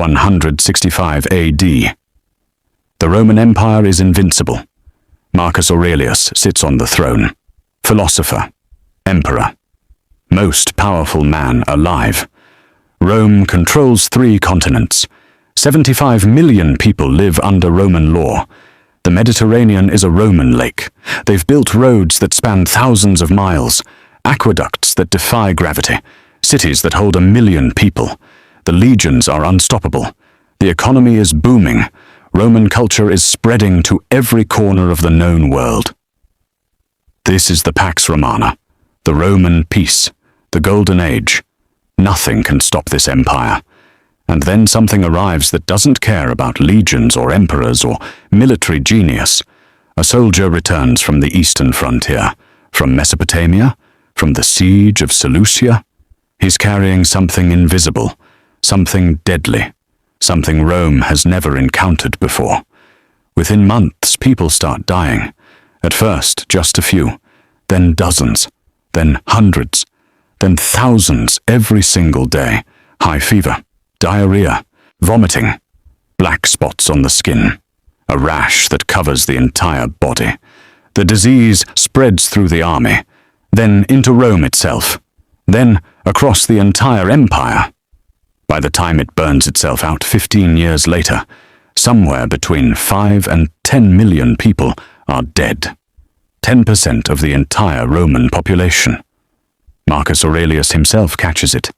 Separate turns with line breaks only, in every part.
165 AD. The Roman Empire is invincible. Marcus Aurelius sits on the throne. Philosopher, emperor, most powerful man alive. Rome controls 3 continents. 75 million people live under Roman law. The Mediterranean is a Roman lake. They've built roads that span thousands of miles, aqueducts that defy gravity, cities that hold 1 million people. The legions are unstoppable. The economy is booming. Roman culture is spreading to every corner of the known world. This is the Pax Romana, the Roman peace, the Golden Age. Nothing can stop this empire. And then something arrives that doesn't care about legions or emperors or military genius. A soldier returns from the eastern frontier, from Mesopotamia, from the siege of Seleucia. He's carrying something invisible, something deadly, something Rome has never encountered before. Within months, people start dying. At first, just a few, then dozens, then hundreds, then thousands every single day. High fever, diarrhea, vomiting, black spots on the skin, a rash that covers the entire body. The disease spreads through the army, then into Rome itself, then across the entire empire. By the time it burns itself out 15 years later, somewhere between 5 and 10 million people are dead. 10% of the entire Roman population. Marcus Aurelius himself catches it,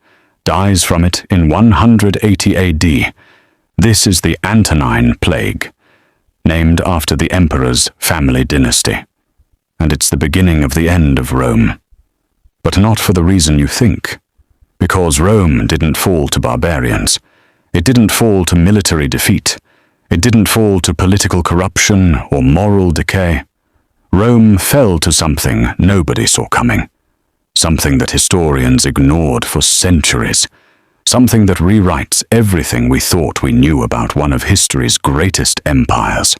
dies from it in 180 AD. This is the Antonine Plague, named after the emperor's family dynasty. And it's the beginning of the end of Rome. But not for the reason you think. Because Rome didn't fall to barbarians. It didn't fall to military defeat. It didn't fall to political corruption or moral decay. Rome fell to something nobody saw coming. Something that historians ignored for centuries. Something that rewrites everything we thought we knew about one of history's greatest empires.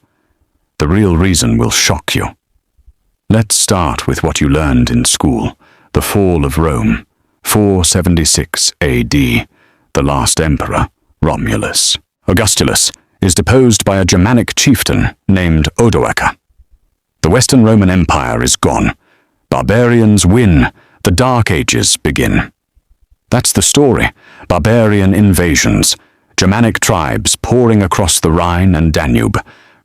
The real reason will shock you. Let's start with what you learned in school, the fall of Rome, 476 AD, the last emperor, Romulus. Augustulus is deposed by a Germanic chieftain named Odoacer. The Western Roman Empire is gone. Barbarians win. The Dark Ages begin. That's the story. Barbarian invasions, Germanic tribes pouring across the Rhine and Danube,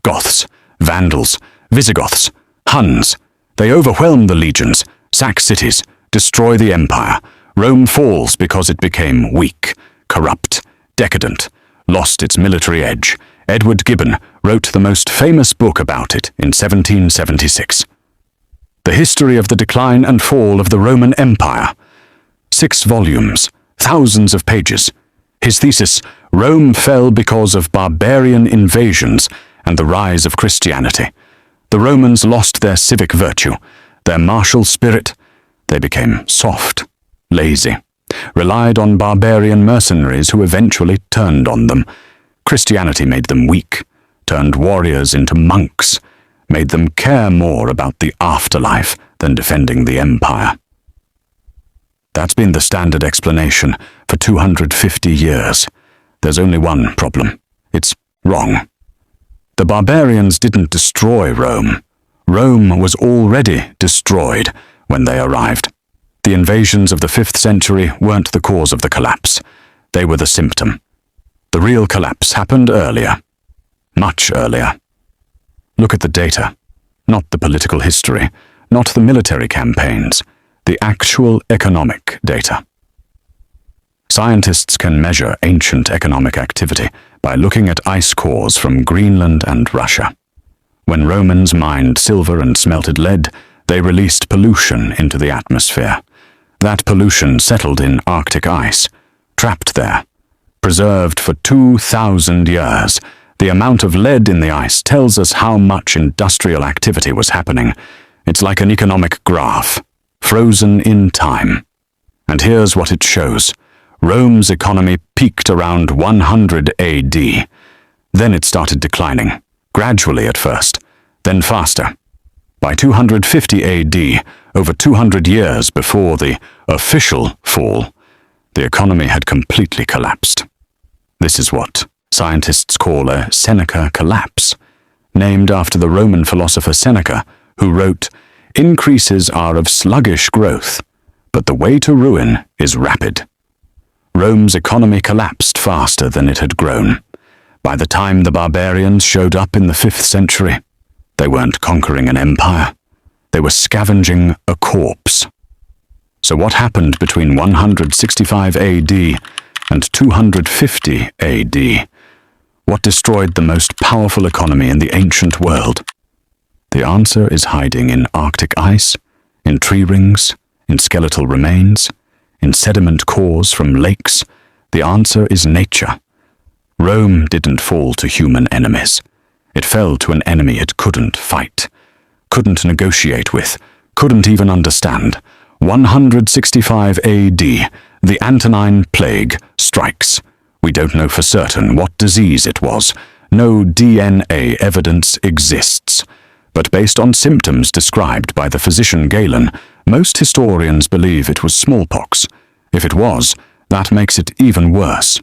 Goths, Vandals, Visigoths, Huns. They overwhelm the legions, sack cities, destroy the empire. Rome falls because it became weak, corrupt, decadent, lost its military edge. Edward Gibbon wrote the most famous book about it in 1776. The History of the Decline and Fall of the Roman Empire. 6 volumes, thousands of pages. His thesis, Rome fell because of barbarian invasions and the rise of Christianity. The Romans lost their civic virtue, their martial spirit. They became soft, lazy, relied on barbarian mercenaries who eventually turned on them. Christianity made them weak, turned warriors into monks, made them care more about the afterlife than defending the empire. That's been the standard explanation for 250 years. There's only one problem. It's wrong. The barbarians didn't destroy Rome. Rome was already destroyed when they arrived. The invasions of the 5th century weren't the cause of the collapse. They were the symptom. The real collapse happened earlier. Much earlier. Look at the data. Not the political history, not the military campaigns, the actual economic data. Scientists can measure ancient economic activity by looking at ice cores from Greenland and Russia. When Romans mined silver and smelted lead, they released pollution into the atmosphere. That pollution settled in Arctic ice, trapped there, preserved for 2,000 years. The amount of lead in the ice tells us how much industrial activity was happening. It's like an economic graph, frozen in time. And here's what it shows. Rome's economy peaked around 100 AD. Then it started declining, gradually at first, then faster. By 250 AD, over 200 years before the official fall, the economy had completely collapsed. This is what scientists call a Seneca collapse, named after the Roman philosopher Seneca, who wrote, "Increases are of sluggish growth, but the way to ruin is rapid." Rome's economy collapsed faster than it had grown. By the time the barbarians showed up in the 5th century, they weren't conquering an empire. They were scavenging a corpse. So what happened between 165 AD and 250 AD? What destroyed the most powerful economy in the ancient world? The answer is hiding in Arctic ice, in tree rings, in skeletal remains, in sediment cores from lakes. The answer is nature. Rome didn't fall to human enemies. It fell to an enemy it couldn't fight, couldn't negotiate with, couldn't even understand. 165 AD, the Antonine Plague strikes. We don't know for certain what disease it was. No DNA evidence exists. But based on symptoms described by the physician Galen, most historians believe it was smallpox. If it was, that makes it even worse.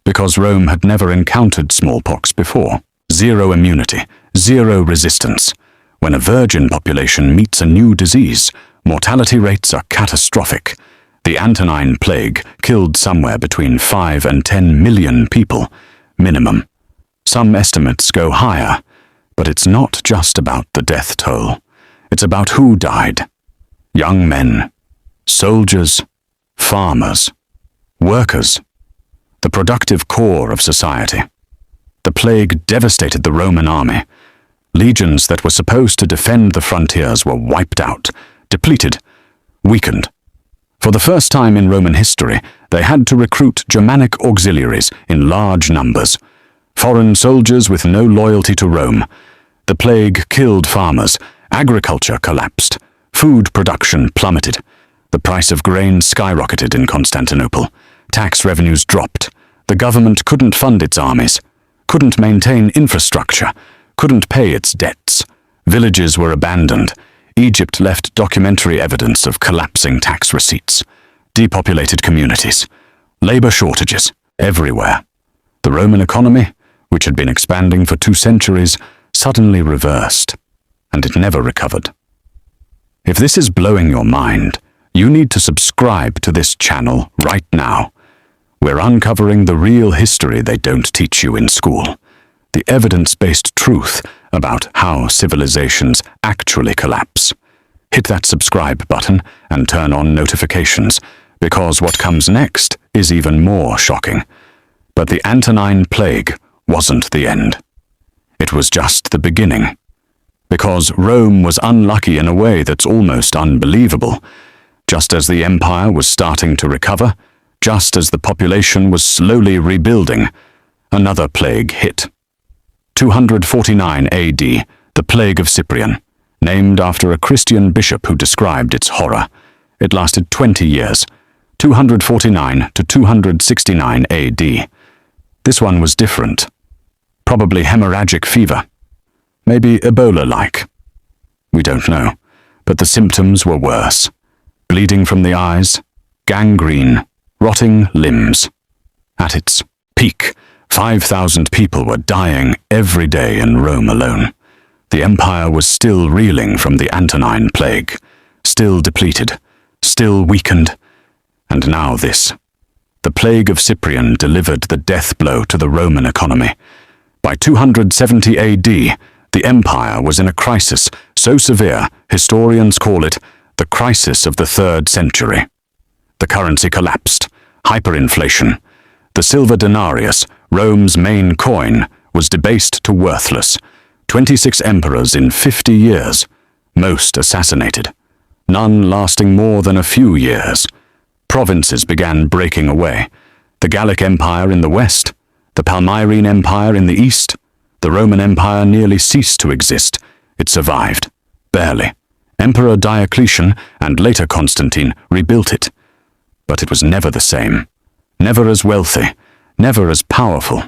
Because Rome had never encountered smallpox before. Zero immunity, zero resistance. When a virgin population meets a new disease, mortality rates are catastrophic. The Antonine Plague killed somewhere between 5 and 10 million people, minimum. Some estimates go higher, but it's not just about the death toll. It's about who died. Young men, soldiers, farmers, workers, the productive core of society. The plague devastated the Roman army. Legions that were supposed to defend the frontiers were wiped out, depleted, weakened. For the first time in Roman history, they had to recruit Germanic auxiliaries in large numbers. Foreign soldiers with no loyalty to Rome. The plague killed farmers, agriculture collapsed, food production plummeted. The price of grain skyrocketed in Constantinople. Tax revenues dropped. The government couldn't fund its armies, couldn't maintain infrastructure, couldn't pay its debts. Villages were abandoned. Egypt left documentary evidence of collapsing tax receipts. Depopulated communities. Labor shortages everywhere. The Roman economy, which had been expanding for 2 centuries, suddenly reversed, and it never recovered. If this is blowing your mind, you need to subscribe to this channel right now. We're uncovering the real history they don't teach you in school. The evidence-based truth about how civilizations actually collapse. Hit that subscribe button and turn on notifications, because what comes next is even more shocking. But the Antonine Plague wasn't the end. It was just the beginning. Because Rome was unlucky in a way that's almost unbelievable. Just as the empire was starting to recover, just as the population was slowly rebuilding, another plague hit. 249 AD, the Plague of Cyprian, named after a Christian bishop who described its horror. It lasted 20 years, 249 to 269 AD. This one was different. Probably hemorrhagic fever. Maybe Ebola-like. We don't know, but the symptoms were worse. Bleeding from the eyes, gangrene, rotting limbs. At its peak, 5,000 people were dying every day in Rome alone. The empire was still reeling from the Antonine Plague, still depleted, still weakened, and now this. The Plague of Cyprian delivered the death blow to the Roman economy. By 270 AD, the empire was in a crisis so severe, historians call it the crisis of the 3rd century. The currency collapsed, hyperinflation. The silver denarius, Rome's main coin, was debased to worthless. 26 emperors in 50 years, most assassinated. None lasting more than a few years. Provinces began breaking away. The Gallic Empire in the west, the Palmyrene Empire in the east. The Roman Empire nearly ceased to exist. It survived, barely. Emperor Diocletian and later Constantine rebuilt it. But it was never the same. Never as wealthy, never as powerful,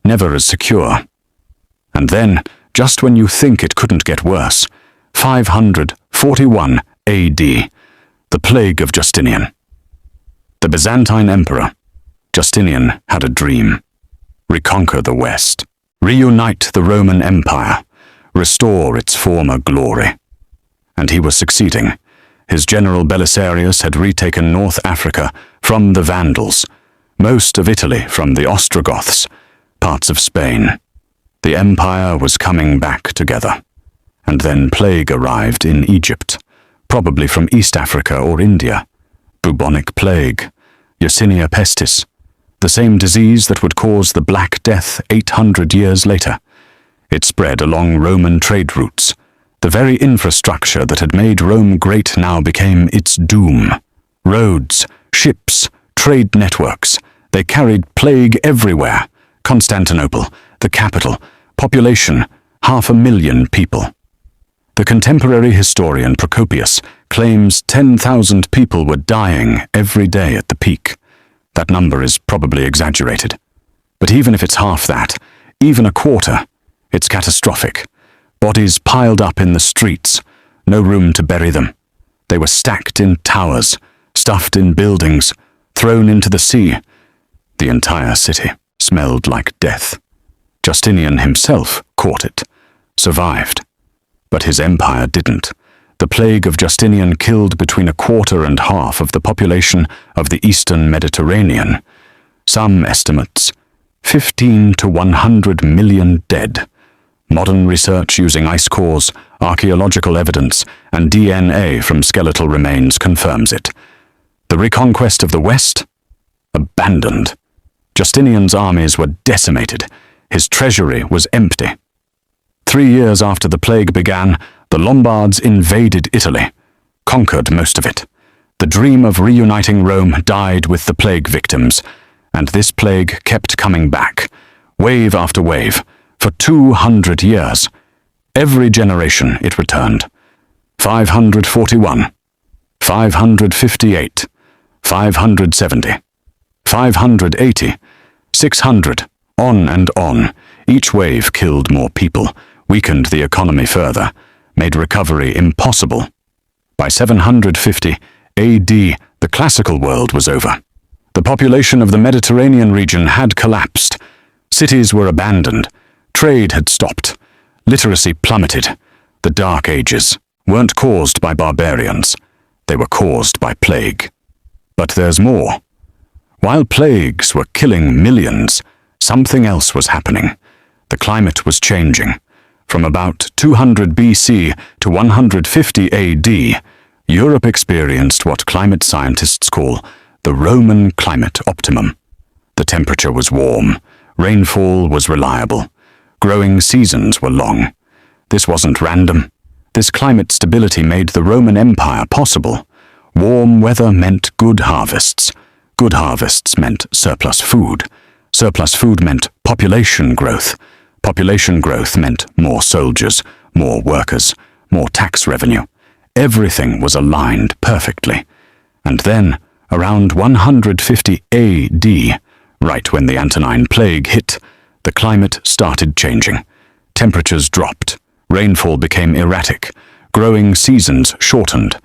never as secure. And then, just when you think it couldn't get worse, 541 AD, the Plague of Justinian. The Byzantine Emperor, Justinian, had a dream. reconquer the West, reunite the Roman Empire, restore its former glory. And he was succeeding. His general Belisarius had retaken North Africa from the Vandals, most of Italy from the Ostrogoths, parts of Spain. The empire was coming back together. And then plague arrived in Egypt, probably from East Africa or India. Bubonic plague, Yersinia pestis, the same disease that would cause the Black Death 800 years later. It spread along Roman trade routes. The very infrastructure that had made Rome great now became its doom. Roads, ships, trade networks. They carried plague everywhere. Constantinople, the capital, population, 500,000 people. The contemporary historian Procopius claims 10,000 people were dying every day at the peak. That number is probably exaggerated. But even if it's half that, even a quarter, it's catastrophic. Bodies piled up in the streets, no room to bury them. They were stacked in towers, stuffed in buildings, thrown into the sea. The entire city smelled like death. Justinian himself caught it, survived. But his empire didn't. The plague of Justinian killed between a quarter and half of the population of the eastern Mediterranean. Some estimates, 15 to 100 million dead. Modern research using ice cores, archaeological evidence, and DNA from skeletal remains confirms it. The reconquest of the West? Abandoned. Justinian's armies were decimated. His treasury was empty. 3 years after the plague began, the Lombards invaded Italy, conquered most of it. The dream of reuniting Rome died with the plague victims, and this plague kept coming back, wave after wave, for 200 years. Every generation it returned. 541, 558, 570, 580, 600, on and on. Each wave killed more people, weakened the economy further, made recovery impossible. By 750 AD, the classical world was over. The population of the Mediterranean region had collapsed. Cities were abandoned. Trade had stopped. Literacy plummeted. The Dark Ages weren't caused by barbarians. They were caused by plague. But there's more. While plagues were killing millions, something else was happening. The climate was changing. From about 200 BC to 150 AD, Europe experienced what climate scientists call the Roman climate optimum. The temperature was warm, rainfall was reliable, growing seasons were long. This wasn't random. This climate stability made the Roman Empire possible. Warm weather meant good harvests. Good harvests meant surplus food. Surplus food meant population growth. Population growth meant more soldiers, more workers, more tax revenue. Everything was aligned perfectly. And then, around 150 AD, right when the Antonine Plague hit, the climate started changing. Temperatures dropped. Rainfall became erratic. Growing seasons shortened.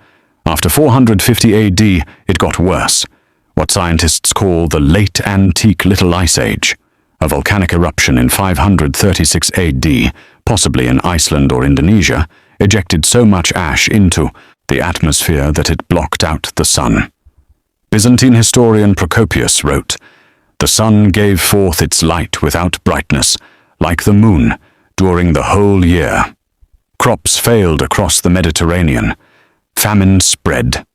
After 450 AD, it got worse. What scientists call the Late Antique Little Ice Age. A volcanic eruption in 536 AD, possibly in Iceland or Indonesia, ejected so much ash into the atmosphere that it blocked out the sun. Byzantine historian Procopius wrote, "The sun gave forth its light without brightness, like the moon, during the whole year. Crops failed across the Mediterranean. Famine spread.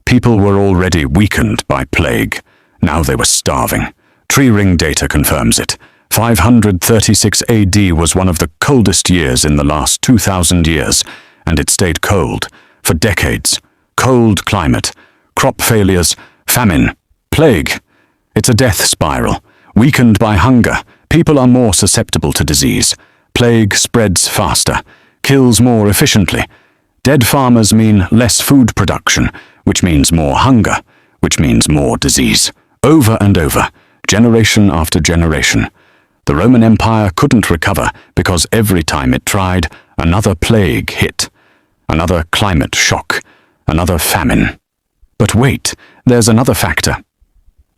People were already weakened by plague. Now they were starving. Tree ring data confirms it. 536 AD was one of the coldest years in the last 2,000 years, and it stayed cold for decades. Cold climate, crop failures, famine, plague. It's a death spiral. Weakened by hunger, people are more susceptible to disease. Plague spreads faster, kills more efficiently. Dead farmers mean less food production, which means more hunger, which means more disease. Over and over, generation after generation. The Roman Empire couldn't recover because every time it tried, another plague hit. Another climate shock, another famine. But wait, there's another factor.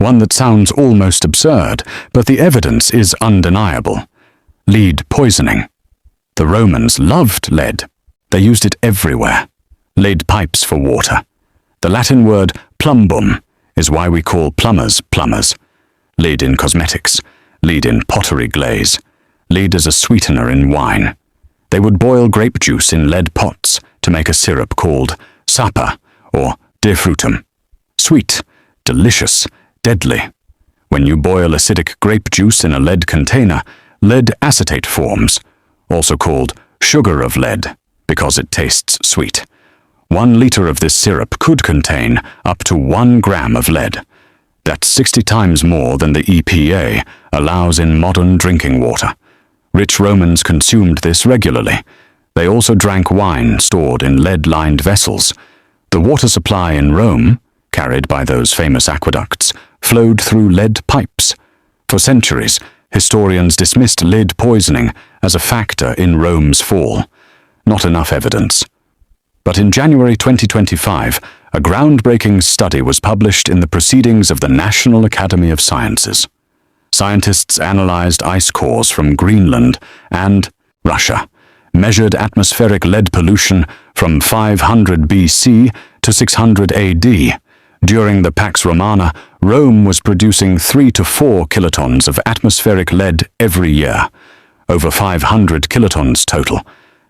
One that sounds almost absurd, but the evidence is undeniable. Lead poisoning. The Romans loved lead. They used it everywhere. Laid pipes for water. The Latin word plumbum is why we call plumbers plumbers. Lead in cosmetics. Lead in pottery glaze. Lead as a sweetener in wine. They would boil grape juice in lead pots to make a syrup called sapa or de frutum. Sweet, delicious, deadly. When you boil acidic grape juice in a lead container, lead acetate forms, also called sugar of lead, because it tastes sweet. 1 liter of this syrup could contain up to 1 gram of lead. That's 60 times more than the EPA allows in modern drinking water. Rich Romans consumed this regularly. They also drank wine stored in lead-lined vessels. The water supply in Rome, carried by those famous aqueducts, flowed through lead pipes. For centuries, historians dismissed lead poisoning as a factor in Rome's fall. Not enough evidence. But in January 2025, a groundbreaking study was published in the Proceedings of the National Academy of Sciences. Scientists analyzed ice cores from Greenland and Russia, measured atmospheric lead pollution from 500 BC to 600 AD. During the Pax Romana, Rome was producing 3 to 4 kilotons of atmospheric lead every year, over 500 kilotons total.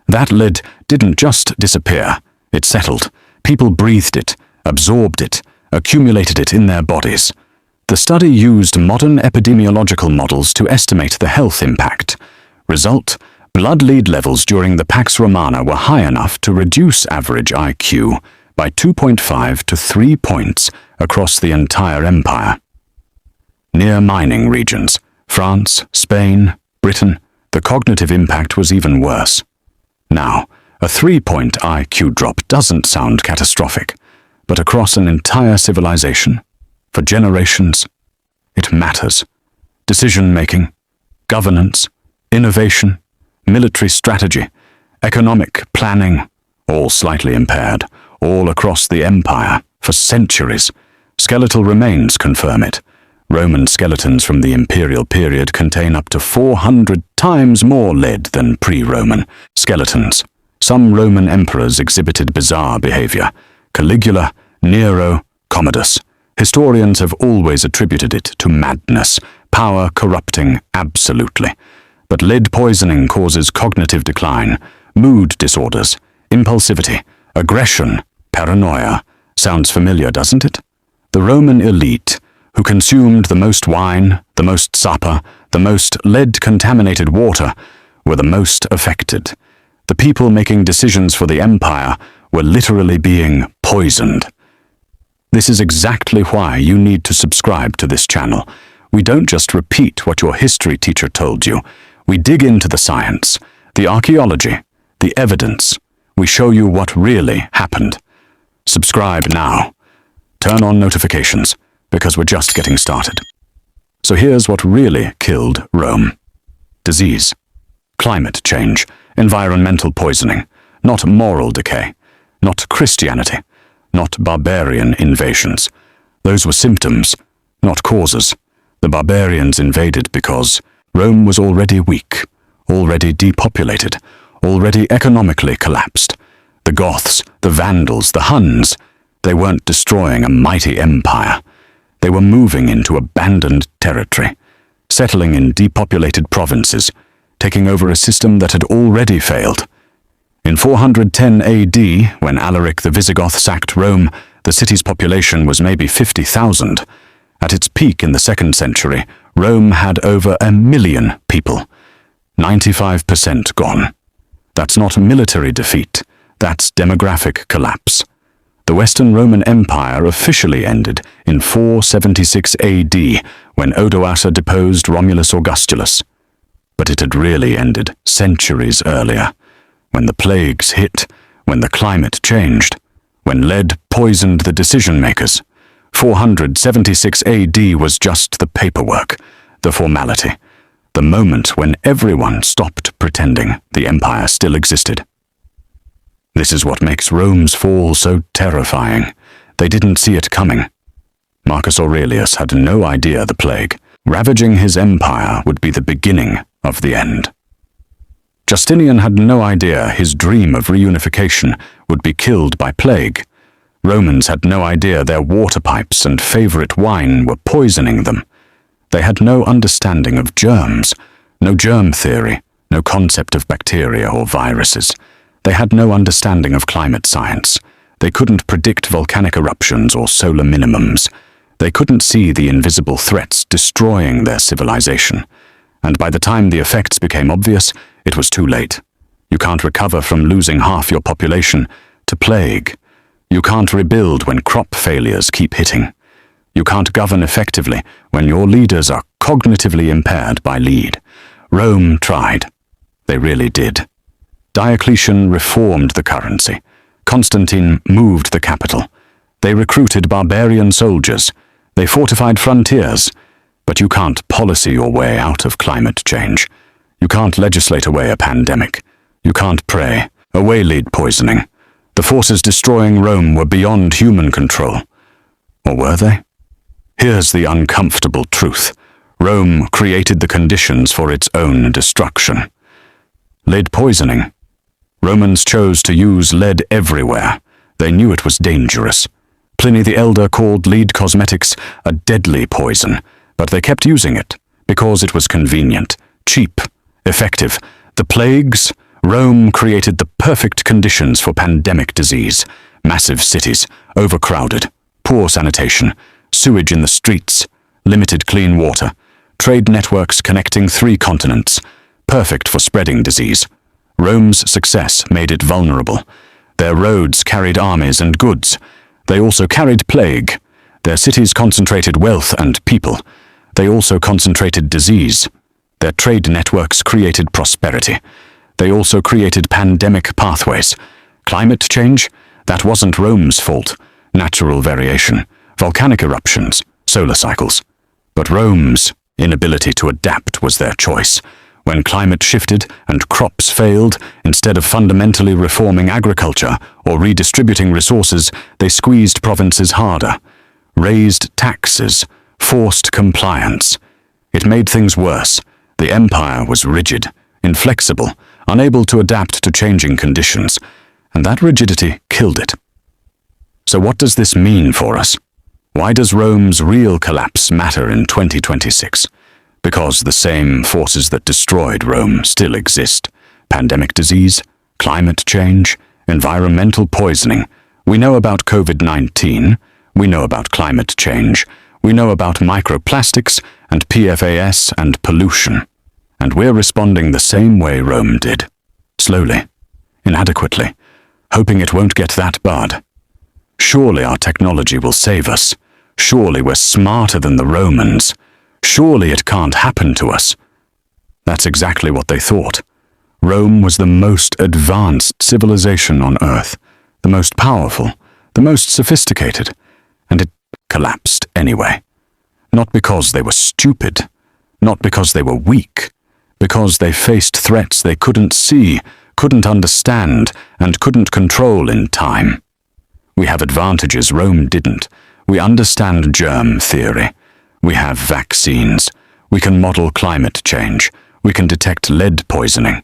That lead didn't just disappear, it settled. People breathed it, absorbed it, accumulated it in their bodies. The study used modern epidemiological models to estimate the health impact. Result: blood lead levels during the Pax Romana were high enough to reduce average IQ by 2.5 to 3 points across the entire empire. Near mining regions, France, Spain, Britain, the cognitive impact was even worse. Now, a 3-point IQ drop doesn't sound catastrophic, but across an entire civilization, for generations, it matters. Decision-making, governance, innovation, military strategy, economic planning, all slightly impaired, all across the empire, for centuries. Skeletal remains confirm it. Roman skeletons from the imperial period contain up to 400 times more lead than pre-Roman skeletons. Some Roman emperors exhibited bizarre behavior. Caligula, Nero, Commodus. Historians have always attributed it to madness, power corrupting absolutely. But lead poisoning causes cognitive decline, mood disorders, impulsivity, aggression, paranoia. Sounds familiar, doesn't it? The Roman elite, who consumed the most wine, the most supper, the most lead-contaminated water, were the most affected. The people making decisions for the empire were literally being poisoned. This is exactly why you need to subscribe to this channel. We don't just repeat what your history teacher told you. We dig into the science, the archaeology, the evidence. We show you what really happened. Subscribe now. Turn on notifications, because we're just getting started. So here's what really killed Rome. Disease, climate change, environmental poisoning, not moral decay, not Christianity, not barbarian invasions. Those were symptoms, not causes. The barbarians invaded because Rome was already weak, already depopulated, already economically collapsed. The Goths, the Vandals, the Huns, they weren't destroying a mighty empire. They were moving into abandoned territory, settling in depopulated provinces, taking over a system that had already failed. In 410 AD, when Alaric the Visigoth sacked Rome, the city's population was maybe 50,000. At its peak in the 2nd century, Rome had over 1 million people. 95% gone. That's not military defeat, that's demographic collapse. The Western Roman Empire officially ended in 476 AD, when Odoacer deposed Romulus Augustulus. But it had really ended centuries earlier, when the plagues hit, when the climate changed, when lead poisoned the decision-makers. 476 AD was just the paperwork, the formality, the moment when everyone stopped pretending the empire still existed. This is what makes Rome's fall so terrifying. They didn't see it coming. Marcus Aurelius had no idea the plague, ravaging his empire, would be the beginning of the end. Justinian had no idea his dream of reunification would be killed by plague. Romans had no idea their water pipes and favorite wine were poisoning them. They had no understanding of germs, no germ theory, no concept of bacteria or viruses. They had no understanding of climate science. They couldn't predict volcanic eruptions or solar minimums. They couldn't see the invisible threats destroying their civilization. And by the time the effects became obvious, it was too late. You can't recover from losing half your population to plague. You can't rebuild when crop failures keep hitting. You can't govern effectively when your leaders are cognitively impaired by lead. Rome tried. They really did. Diocletian reformed the currency. Constantine moved the capital. They recruited barbarian soldiers. They fortified frontiers. But you can't policy your way out of climate change. You can't legislate away a pandemic. You can't pray away lead poisoning. The forces destroying Rome were beyond human control. Or were they? Here's the uncomfortable truth. Rome created the conditions for its own destruction. Lead poisoning. Romans chose to use lead everywhere. They knew it was dangerous. Pliny the Elder called lead cosmetics a deadly poison, but they kept using it because it was convenient, cheap, effective. The plagues, Rome created the perfect conditions for pandemic disease. Massive cities, overcrowded, poor sanitation, sewage in the streets, limited clean water, trade networks connecting 3 continents, perfect for spreading disease. Rome's success made it vulnerable. Their roads carried armies and goods. They also carried plague. Their cities concentrated wealth and people. They also concentrated disease. Their trade networks created prosperity. They also created pandemic pathways. Climate change? That wasn't Rome's fault. Natural variation, volcanic eruptions, solar cycles. But Rome's inability to adapt was their choice. When climate shifted and crops failed, instead of fundamentally reforming agriculture or redistributing resources, they squeezed provinces harder, raised taxes, forced compliance. It made things worse. The empire was rigid, inflexible, unable to adapt to changing conditions, and that rigidity killed it. So what does this mean for us? Why does Rome's real collapse matter in 2026? Because the same forces that destroyed Rome still exist. Pandemic disease, climate change, environmental poisoning. We know about COVID-19. We know about climate change. We know about microplastics and PFAS and pollution. And we're responding the same way Rome did. Slowly, inadequately, hoping it won't get that bad. Surely our technology will save us. Surely we're smarter than the Romans. Surely it can't happen to us. That's exactly what they thought. Rome was the most advanced civilization on Earth, the most powerful, the most sophisticated, and it collapsed anyway. Not because they were stupid, not because they were weak, because they faced threats they couldn't see, couldn't understand, and couldn't control in time. We have advantages Rome didn't. We understand germ theory. We have vaccines. We can model climate change. We can detect lead poisoning.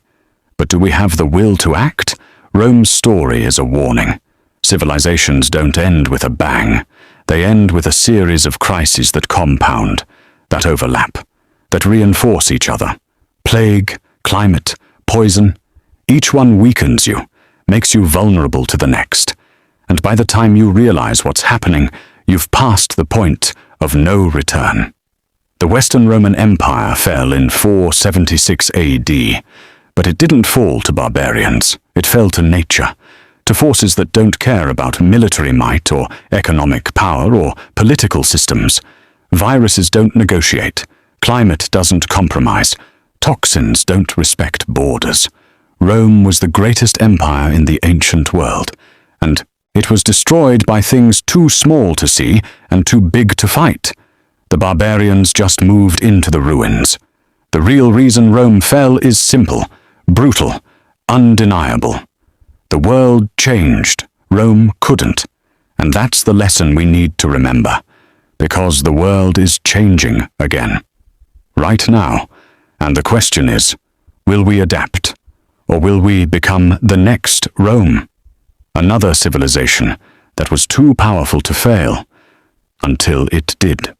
But do we have the will to act? Rome's story is a warning. Civilizations don't end with a bang. They end with a series of crises that compound, that overlap, that reinforce each other. Plague, climate, poison. Each one weakens you, makes you vulnerable to the next. And by the time you realize what's happening, you've passed the point of no return. The Western Roman Empire fell in 476 AD, but it didn't fall to barbarians. It fell to nature, to forces that don't care about military might or economic power or political systems. Viruses don't negotiate. Climate doesn't compromise. Toxins don't respect borders. Rome was the greatest empire in the ancient world, and it was destroyed by things too small to see and too big to fight. The barbarians just moved into the ruins. The real reason Rome fell is simple, brutal, undeniable. The world changed. Rome couldn't. And that's the lesson we need to remember. Because the world is changing again. Right now. And the question is, will we adapt? Or will we become the next Rome? Another civilization that was too powerful to fail, until it did.